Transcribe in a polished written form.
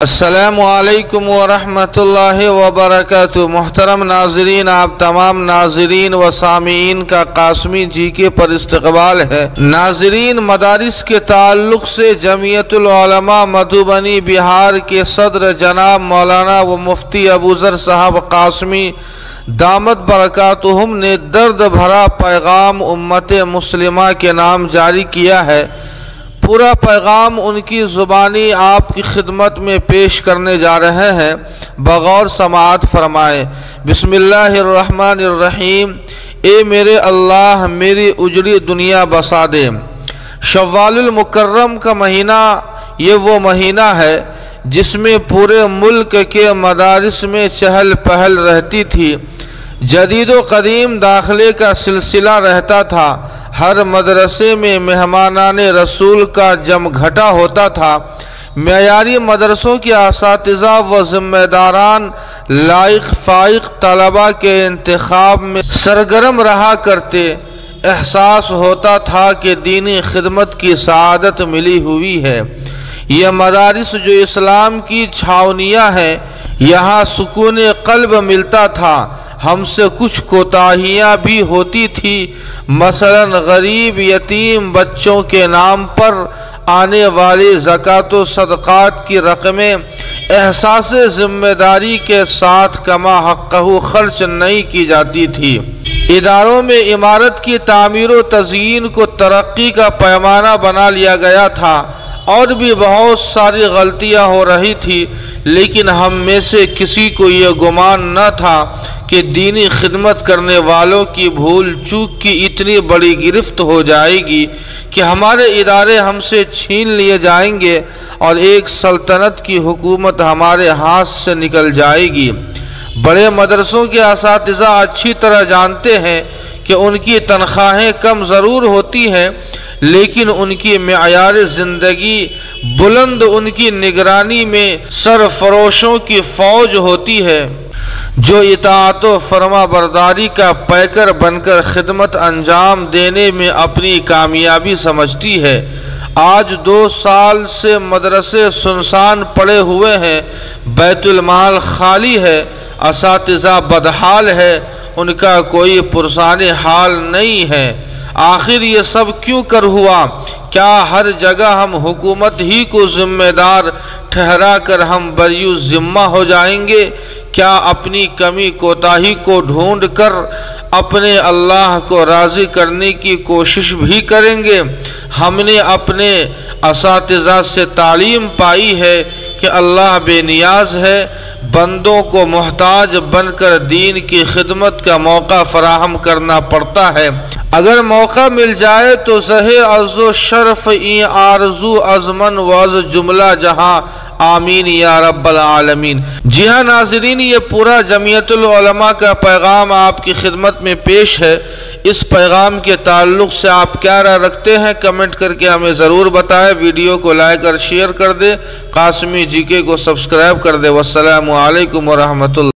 अस्सलामुअलैकुम वरहमतुल्लाहि वबरकातुहू। मुहतरम नाज़रीन, आप तमाम नाज़रीन व सामीन का कासमी जी के पर इस्तक़बाल है। नाज़रीन, मदारिस के ताल्लुक़ से जमीयतुल उलमा मधुबनी बिहार के सदर जनाब मौलाना व मुफ्ती अबू ज़र साहब कासमी दामत बरकातुहुम ने दर्द भरा पैगाम उम्मत मुस्लिमा के नाम जारी किया है। पूरा पैगाम उनकी ज़ुबानी आपकी खिदमत में पेश करने जा रहे हैं। बगौर समाअत फरमाएँ। बिस्मिल्लाहिर्रहमानिर्रहीम। ए मेरे अल्लाह, मेरी उजड़ी दुनिया बसा दे। शव्वालुल मुकर्रम का महीना ये वो महीना है जिसमें पूरे मुल्क के मदारिस में चहल पहल रहती थी। जदीद व कदीम दाखिले का सिलसिला रहता था। हर मदरसे में मेहमानाने रसूल का जमघटा होता था। मेयारी मदरसों के असातिज़ा व ज़िम्मेदारान लाइक फ़ाइक तलबा के इंतखाब में सरगर्म रहा करते। एहसास होता था कि दीनी खिदमत की सआदत मिली हुई है। यह मदारिस जो इस्लाम की छावनियाँ हैं, यहाँ सुकून क़ल्ब मिलता था। हमसे कुछ कोताहियाँ भी होती थी। मसलन गरीब यतीम बच्चों के नाम पर आने वाली ज़कात व सदक़ात की रकमें एहसास ज़िम्मेदारी के साथ कमा हक़्क़हू खर्च नहीं की जाती थी। इदारों में इमारत की तामीर व तज़यीन को तरक्की का पैमाना बना लिया गया था। और भी बहुत सारी गलतियाँ हो रही थी, लेकिन हम में से किसी को यह गुमान न था कि दीनी खिदमत करने वालों की भूल चूक की इतनी बड़ी गिरफ्त हो जाएगी कि हमारे इदारे हमसे छीन लिए जाएंगे और एक सल्तनत की हुकूमत हमारे हाथ से निकल जाएगी। बड़े मदरसों के असातिज़ा अच्छी तरह जानते हैं कि उनकी तनख्वाहें कम ज़रूर होती हैं, लेकिन उनकी मेयार ज़िंदगी बुलंद, उनकी निगरानी में सरफरोशों की फ़ौज होती है जो इताअत व फरमा बरदारी का पैकर बनकर खिदमत अंजाम देने में अपनी कामयाबी समझती है। आज 2 साल से मदरसे सुनसान पड़े हुए हैं, बैतुल माल खाली है, असातिज़ा बदहाल है, उनका कोई पुरसाने हाल नहीं है। आखिर ये सब क्यों कर हुआ? क्या हर जगह हम हुकूमत ही को जिम्मेदार ठहरा कर हम बरियु ज़िम्मा हो जाएंगे? क्या अपनी कमी कोताही को ढूंढ कर अपने अल्लाह को राज़ी करने की कोशिश भी करेंगे? हमने अपने असातिज़ा से तालीम पाई है कि अल्लाह बेनियाज है, बंदों को मोहताज बनकर दीन की खिदमत का मौका फराहम करना पड़ता है। अगर मौका मिल जाए तो ज़हे अज़्ज़ो शर्फ ई आरज़ू अज़मन वज़ जुमला जहाँ आमीन या रब्बल आलमीन। जी हाँ नाज़रीन, ये पूरा जमीयतुल उलमा का पैगाम आपकी खिदमत में पेश है। इस पैगाम के ताल्लुक़ से आप क्या राय रखते हैं, कमेंट करके हमें ज़रूर बताएं। वीडियो को लाइक और शेयर कर दे। कासमी जीके को सब्सक्राइब कर दे। वस्सलामु अलैकुम वरहमतुल्लाह।